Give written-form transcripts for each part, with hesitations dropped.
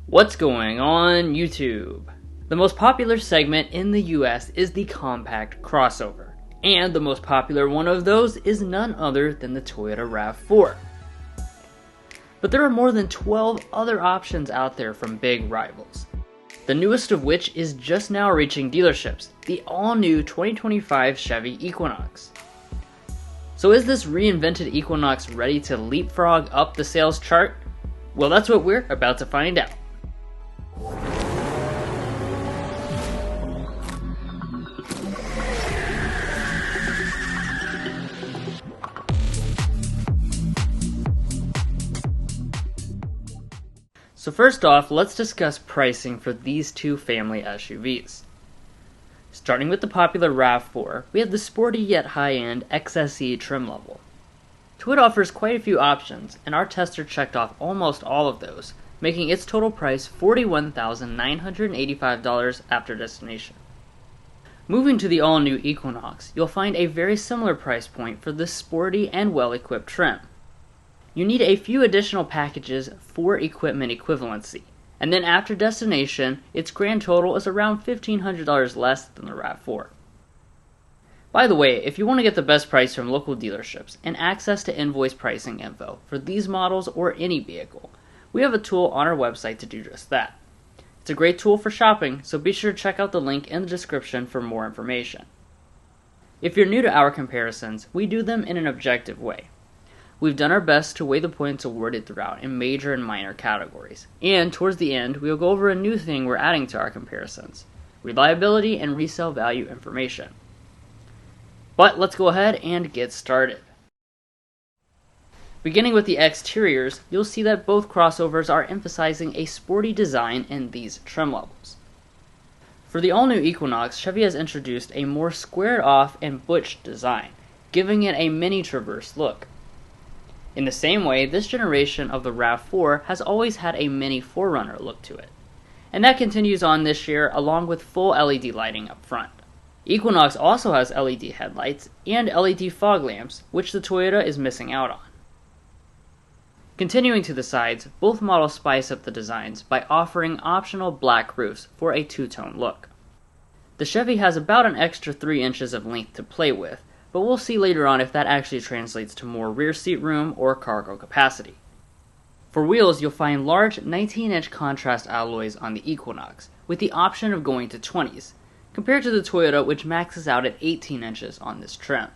What's going on YouTube? The most popular segment in the US is the compact crossover, and the most popular one of those is none other than the Toyota RAV4. But there are more than 12 other options out there from big rivals, the newest of which is just now reaching dealerships, the all-new 2025 Chevy Equinox. So is this reinvented Equinox ready to leapfrog up the sales chart? Well, that's what we're about to find out. So first off, let's discuss pricing for these two family SUVs. Starting with the popular RAV4, we have the sporty yet high-end XSE trim level. Toyota offers quite a few options, and our tester checked off almost all of those, making its total price $41,985 after destination. Moving to the all-new Equinox, you'll find a very similar price point for this sporty and well-equipped trim. You need a few additional packages for equipment equivalency, and then after destination, its grand total is around $1,500 less than the RAV4. By the way, if you want to get the best price from local dealerships and access to invoice pricing info for these models or any vehicle, we have a tool on our website to do just that. It's a great tool for shopping, so be sure to check out the link in the description for more information. If you're new to our comparisons, we do them in an objective way. We've done our best to weigh the points awarded throughout in major and minor categories, and towards the end, we will go over a new thing we're adding to our comparisons: reliability and resale value information. But let's go ahead and get started. Beginning with the exteriors, you'll see that both crossovers are emphasizing a sporty design in these trim levels. For the all-new Equinox, Chevy has introduced a more squared-off and butch design, giving it a mini Traverse look. In the same way, this generation of the RAV4 has always had a mini 4Runner look to it, and that continues on this year along with full LED lighting up front. Equinox also has LED headlights and LED fog lamps, which the Toyota is missing out on. Continuing to the sides, both models spice up the designs by offering optional black roofs for a two-tone look. The Chevy has about an extra 3 inches of length to play with, but we'll see later on if that actually translates to more rear seat room or cargo capacity. For wheels, you'll find large 19-inch contrast alloys on the Equinox, with the option of going to 20s, compared to the Toyota, which maxes out at 18 inches on this trim.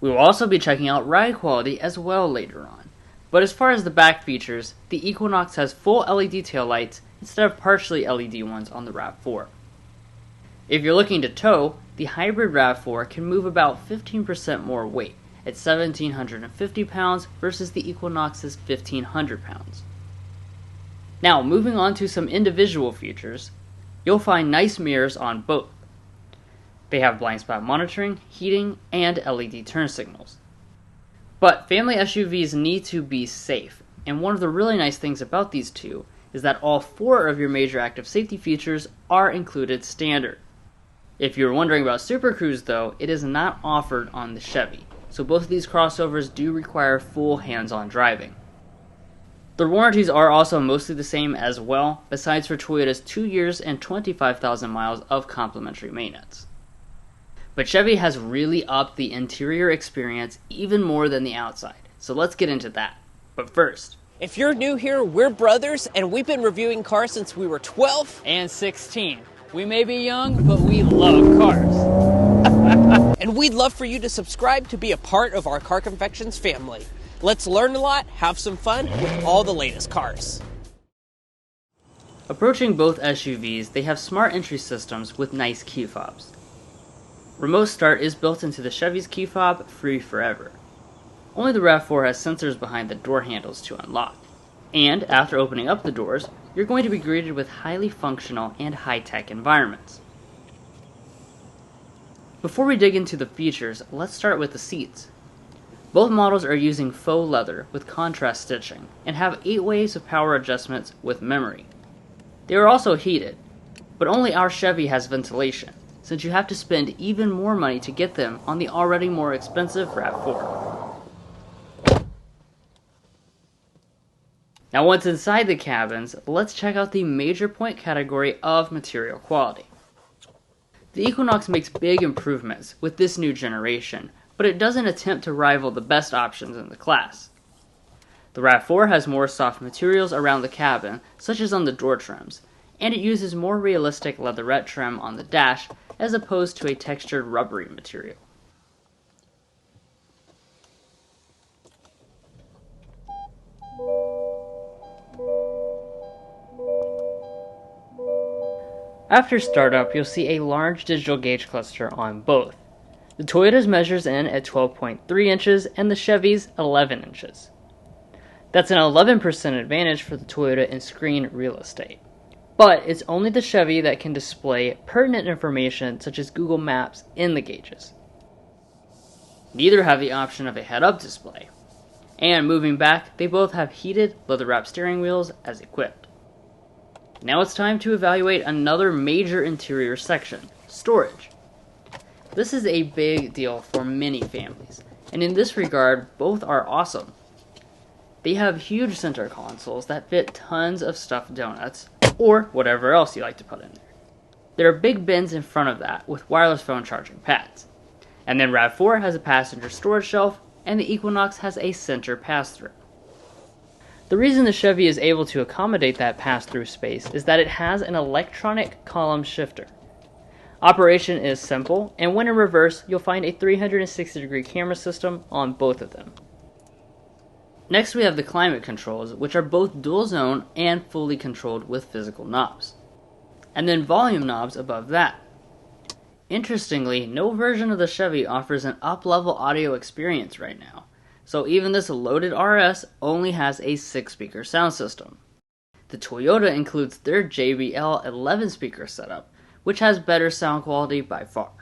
We will also be checking out ride quality as well later on, but as far as the back features, the Equinox has full LED taillights instead of partially LED ones on the RAV4. If you're looking to tow, the hybrid RAV4 can move about 15% more weight at 1,750 pounds versus the Equinox's 1,500 pounds. Now, moving on to some individual features, you'll find nice mirrors on both. They have blind spot monitoring, heating, and LED turn signals. But family SUVs need to be safe, and one of the really nice things about these two is that all 4 of your major active safety features are included standard. If you're wondering about Super Cruise though, it is not offered on the Chevy, so both of these crossovers do require full hands-on driving. Their warranties are also mostly the same as well, besides for Toyota's 2 years and 25,000 miles of complimentary maintenance. But Chevy has really upped the interior experience even more than the outside, so let's get into that. But first, if you're new here, we're brothers, and we've been reviewing cars since we were 12 and 16. We may be young, but we love cars. And we'd love for you to subscribe to be a part of our Car Confections family. Let's learn a lot, have some fun with all the latest cars. Approaching both SUVs, they have smart entry systems with nice key fobs. Remote start is built into the Chevy's key fob, free forever. Only the RAV4 has sensors behind the door handles to unlock. And after opening up the doors, you're going to be greeted with highly functional and high-tech environments. Before we dig into the features, let's start with the seats. Both models are using faux leather with contrast stitching and have 8 ways of power adjustments with memory. They are also heated, but only our Chevy has ventilation, since you have to spend even more money to get them on the already more expensive RAV4. Now once inside the cabins, let's check out the major point category of material quality. The Equinox makes big improvements with this new generation, but it doesn't attempt to rival the best options in the class. The RAV4 has more soft materials around the cabin, such as on the door trims, and it uses more realistic leatherette trim on the dash as opposed to a textured rubbery material. After startup, you'll see a large digital gauge cluster on both. The Toyota's measures in at 12.3 inches and the Chevy's 11 inches. That's an 11% advantage for the Toyota in screen real estate. But it's only the Chevy that can display pertinent information such as Google Maps in the gauges. Neither have the option of a head-up display. And moving back, they both have heated, leather-wrapped steering wheels as equipped. Now it's time to evaluate another major interior section, storage. This is a big deal for many families, and in this regard, both are awesome. They have huge center consoles that fit tons of stuffed donuts, or whatever else you like to put in there. There are big bins in front of that with wireless phone charging pads. And then RAV4 has a passenger storage shelf, and the Equinox has a center pass-through. The reason the Chevy is able to accommodate that pass-through space is that it has an electronic column shifter. Operation is simple, and when in reverse, you'll find a 360-degree camera system on both of them. Next we have the climate controls, which are both dual zone and fully controlled with physical knobs. And then volume knobs above that. Interestingly, no version of the Chevy offers an up-level audio experience right now, so even this loaded RS only has a 6-speaker sound system. The Toyota includes their JBL 11-speaker setup, which has better sound quality by far.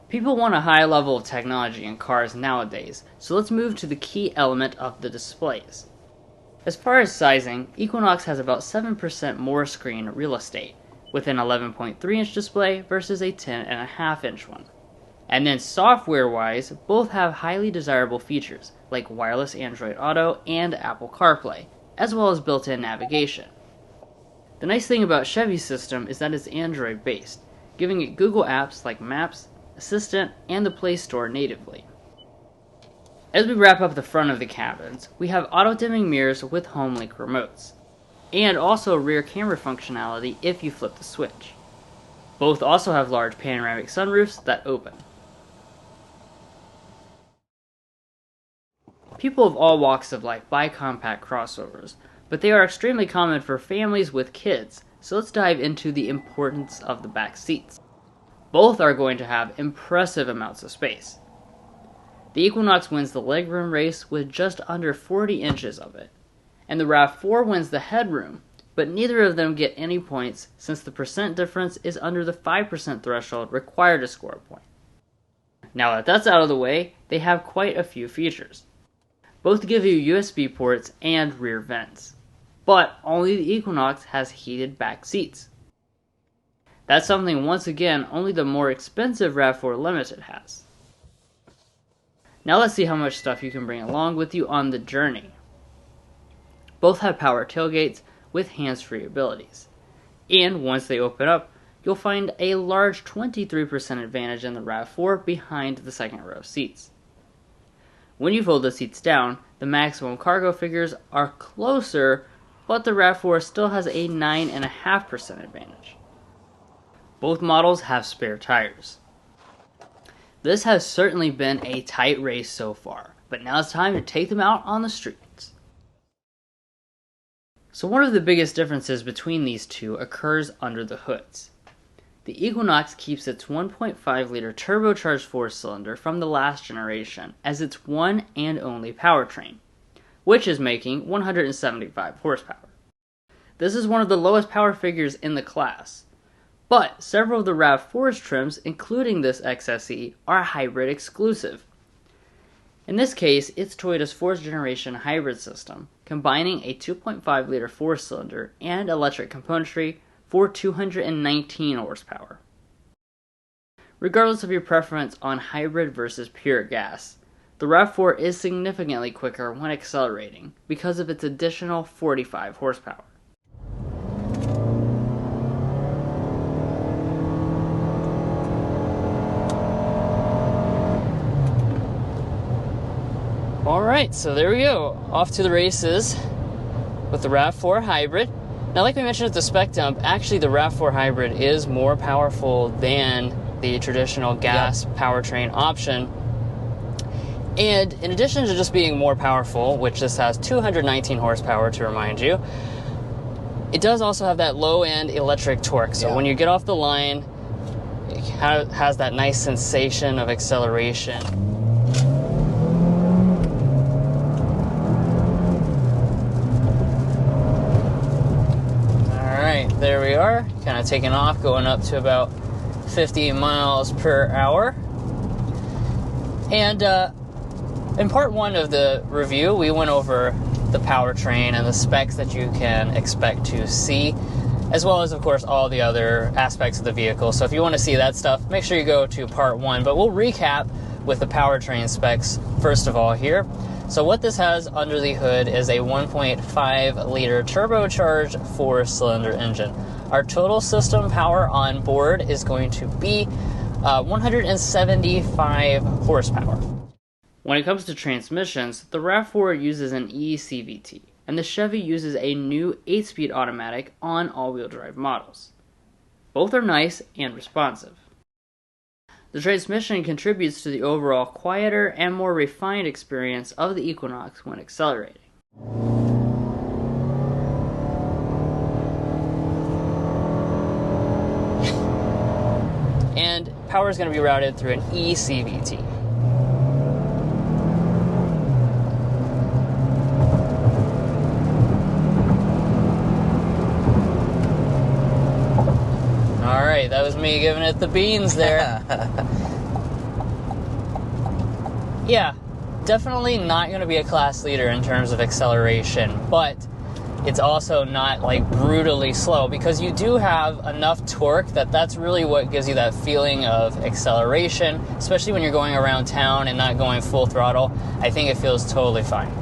People want a high level of technology in cars nowadays, so let's move to the key element of the displays. As far as sizing, Equinox has about 7% more screen real estate, with an 11.3-inch display versus a 10.5-inch one. And then software-wise, both have highly desirable features, like wireless Android Auto and Apple CarPlay, as well as built-in navigation. The nice thing about Chevy's system is that it's Android-based, giving it Google apps like Maps, Assistant, and the Play Store natively. As we wrap up the front of the cabins, we have auto-dimming mirrors with HomeLink remotes, and also rear camera functionality if you flip the switch. Both also have large panoramic sunroofs that open. People of all walks of life buy compact crossovers, but they are extremely common for families with kids, so let's dive into the importance of the back seats. Both are going to have impressive amounts of space. The Equinox wins the legroom race with just under 40 inches of it, and the RAV4 wins the headroom, but neither of them get any points since the percent difference is under the 5% threshold required to score a point. Now that that's out of the way, they have quite a few features. Both give you USB ports and rear vents, but only the Equinox has heated back seats. That's something, once again, only the more expensive RAV4 Limited has. Now let's see how much stuff you can bring along with you on the journey. Both have power tailgates with hands-free abilities. And once they open up, you'll find a large 23% advantage in the RAV4 behind the second row seats. When you fold the seats down, the maximum cargo figures are closer, but the RAV4 still has a 9.5% advantage. Both models have spare tires. This has certainly been a tight race so far, but now it's time to take them out on the streets. So one of the biggest differences between these two occurs under the hoods. The Equinox keeps its 1.5-liter turbocharged 4-cylinder from the last generation as its one and only powertrain, which is making 175 horsepower. This is one of the lowest power figures in the class, But several of the RAV4's trims, including this XSE, are hybrid exclusive. In this case, it's Toyota's 4th generation hybrid system, combining a 2.5-liter 4-cylinder and electric componentry for 219 horsepower. Regardless of your preference on hybrid versus pure gas, the RAV4 is significantly quicker when accelerating because of its additional 45 horsepower. Alright, so there we go. Off to the races with the RAV4 Hybrid. Now, like we mentioned at the spec dump, actually the RAV4 Hybrid is more powerful than the traditional gas powertrain option. And in addition to just being more powerful, which this has 219 horsepower to remind you, it does also have that low-end electric torque. So when you get off the line, it has that nice sensation of acceleration. There we are, kind of taking off, going up to about 50 miles per hour. And in part one of the review, we went over the powertrain and the specs that you can expect to see, as well as, of course, all the other aspects of the vehicle. So if you want to see that stuff, make sure you go to part one. But we'll recap with the powertrain specs first of all here. So what this has under the hood is a 1.5-liter turbocharged 4-cylinder engine. Our total system power on board is going to be 175 horsepower. When it comes to transmissions, the RAV4 uses an eCVT, and the Chevy uses a new 8-speed automatic on all-wheel drive models. Both are nice and responsive. The transmission contributes to the overall quieter and more refined experience of the Equinox when accelerating. And power is going to be routed through an eCVT. Alright, that was me giving it the beans there. Yeah, definitely not going to be a class leader in terms of acceleration, but it's also not like brutally slow, because you do have enough torque that's really what gives you that feeling of acceleration, especially when you're going around town and not going full throttle. I think it feels totally fine.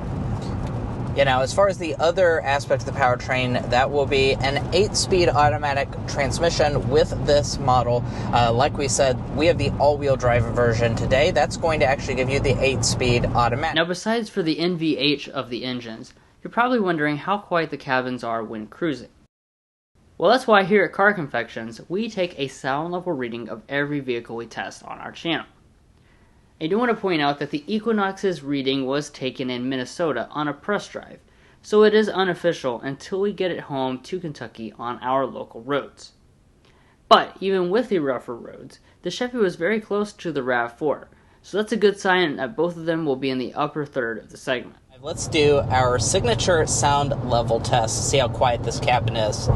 You know, as far as the other aspect of the powertrain, that will be an 8-speed automatic transmission with this model. Like we said, we have the all-wheel drive version today. That's going to actually give you the 8-speed automatic. Now, besides for the NVH of the engines, you're probably wondering how quiet the cabins are when cruising. Well, that's why here at Car Confections, we take a sound level reading of every vehicle we test on our channel. I do want to point out that the Equinox's reading was taken in Minnesota on a press drive, so it is unofficial until we get it home to Kentucky on our local roads. But even with the rougher roads, the Chevy was very close to the RAV4, so that's a good sign that both of them will be in the upper third of the segment. Let's do our signature sound level test, see how quiet this cabin is.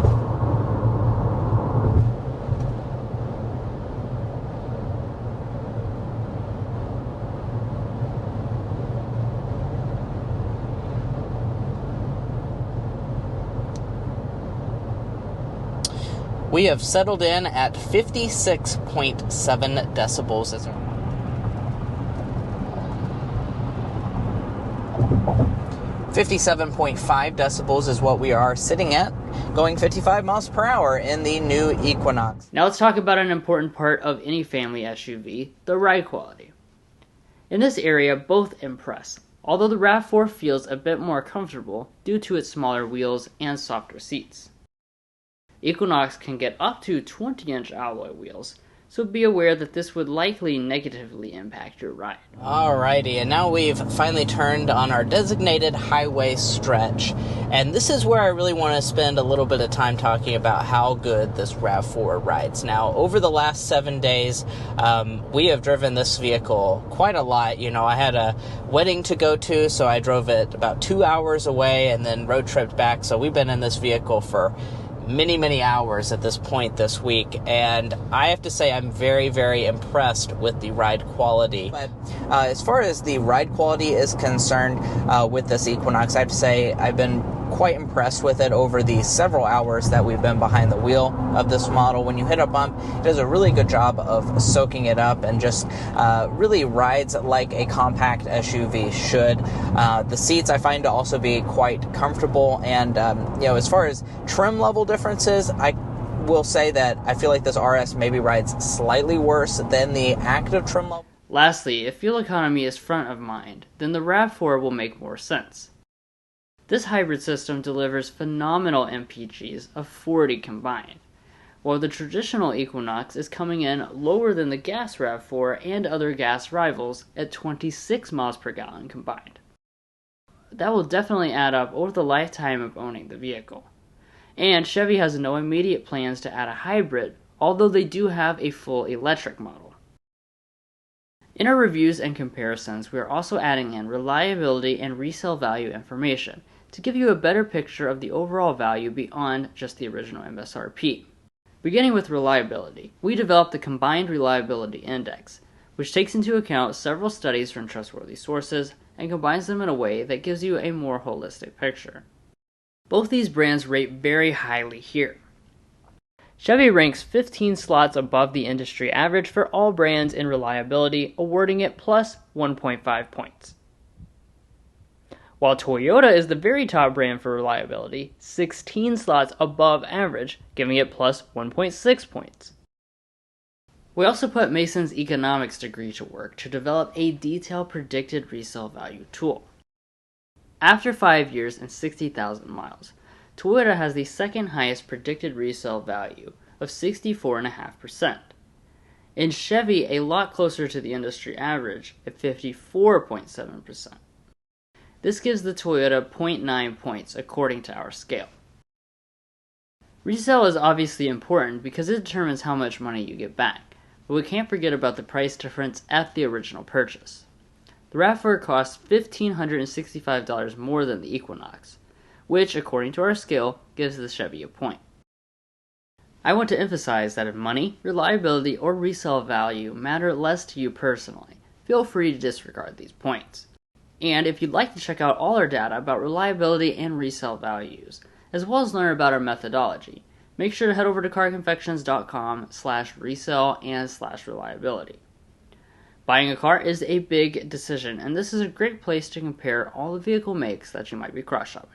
We have settled in at 56.7 decibels. 57.5 decibels is what we are sitting at, going 55 miles per hour in the new Equinox. Now let's talk about an important part of any family SUV, the ride quality. In this area, both impress, although the RAV4 feels a bit more comfortable due to its smaller wheels and softer seats. Equinox can get up to 20-inch alloy wheels, so be aware that this would likely negatively impact your ride. Alrighty, and now we've finally turned on our designated highway stretch, and this is where I really want to spend a little bit of time talking about how good this RAV4 rides. Now, over the last 7 days, we have driven this vehicle quite a lot. You know, I had a wedding to go to, so I drove it about 2 hours away and then road tripped back, so we've been in this vehicle for many hours at this point this week, and I have to say I'm very impressed with the ride quality. But as far as the ride quality is concerned with this Equinox, I have to say I've been quite impressed with it over the several hours that we've been behind the wheel of this model. When you hit a bump, it does a really good job of soaking it up and just really rides like a compact SUV should. The seats I find to also be quite comfortable, and as far as trim level differences, I will say that I feel like this RS maybe rides slightly worse than the active trim level. Lastly, if fuel economy is front of mind, then the RAV4 will make more sense. This hybrid system delivers phenomenal MPGs of 40 combined, while the traditional Equinox is coming in lower than the gas RAV4 and other gas rivals at 26 miles per gallon combined. That will definitely add up over the lifetime of owning the vehicle. And Chevy has no immediate plans to add a hybrid, although they do have a full electric model. In our reviews and comparisons, we are also adding in reliability and resale value information to give you a better picture of the overall value beyond just the original MSRP. Beginning with reliability, we developed the Combined Reliability Index, which takes into account several studies from trustworthy sources and combines them in a way that gives you a more holistic picture. Both these brands rate very highly here. Chevy ranks 15 slots above the industry average for all brands in reliability, awarding it plus 1.5 points. While Toyota is the very top brand for reliability, 16 slots above average, giving it plus 1.6 points. We also put Mason's economics degree to work to develop a detailed predicted resale value tool. After 5 years and 60,000 miles, Toyota has the second highest predicted resale value of 64.5%, and Chevy a lot closer to the industry average at 54.7%. This gives the Toyota 0.9 points according to our scale. Resale is obviously important because it determines how much money you get back, but we can't forget about the price difference at the original purchase. The RAV4 costs $1,565 more than the Equinox, which, according to our scale, gives the Chevy a point. I want to emphasize that if money, reliability, or resale value matter less to you personally, feel free to disregard these points. And if you'd like to check out all our data about reliability and resale values, as well as learn about our methodology, make sure to head over to carconfections.com/resale and /reliability. Buying a car is a big decision, and this is a great place to compare all the vehicle makes that you might be cross-shopping.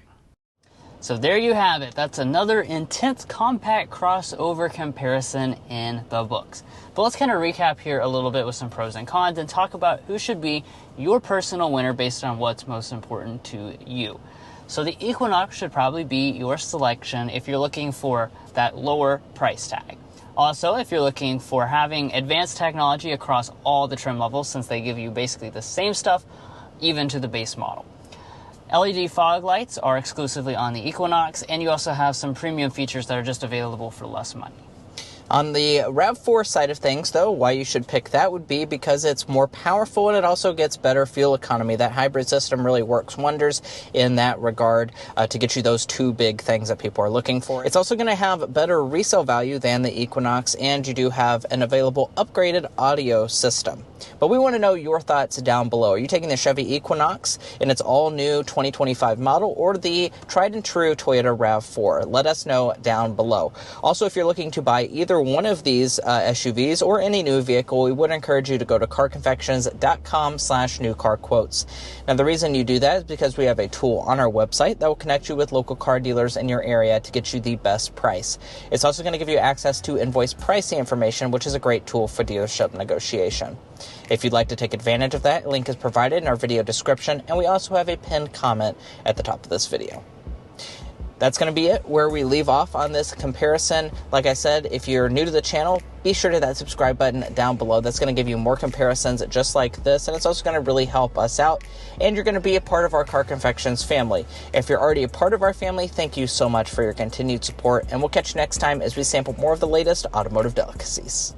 So there you have it. That's another intense compact crossover comparison in the books. But let's kind of recap here a little bit with some pros and cons and talk about who should be your personal winner based on what's most important to you. So the Equinox should probably be your selection if you're looking for that lower price tag. Also, if you're looking for having advanced technology across all the trim levels, since they give you basically the same stuff, even to the base model. LED fog lights are exclusively on the Equinox, and you also have some premium features that are just available for less money. On the RAV4 side of things, though, why you should pick that would be because it's more powerful and it also gets better fuel economy. That hybrid system really works wonders in that regard to get you those two big things that people are looking for. It's also going to have better resale value than the Equinox, and you do have an available upgraded audio system. But we want to know your thoughts down below. Are you taking the Chevy Equinox in its all-new 2025 model or the tried-and-true Toyota RAV4? Let us know down below. Also, if you're looking to buy either one of these SUVs or any new vehicle, we would encourage you to go to carconfections.com/newcarquotes. Now, the reason you do that is because we have a tool on our website that will connect you with local car dealers in your area to get you the best price. It's also going to give you access to invoice pricing information, which is a great tool for dealership negotiation. If you'd like to take advantage of that, a link is provided in our video description, and we also have a pinned comment at the top of this video. That's going to be it where we leave off on this comparison. Like I said, if you're new to the channel, be sure to hit that subscribe button down below. That's going to give you more comparisons just like this, and it's also going to really help us out, and you're going to be a part of our Car Confections family. If you're already a part of our family, thank you so much for your continued support, and we'll catch you next time as we sample more of the latest automotive delicacies.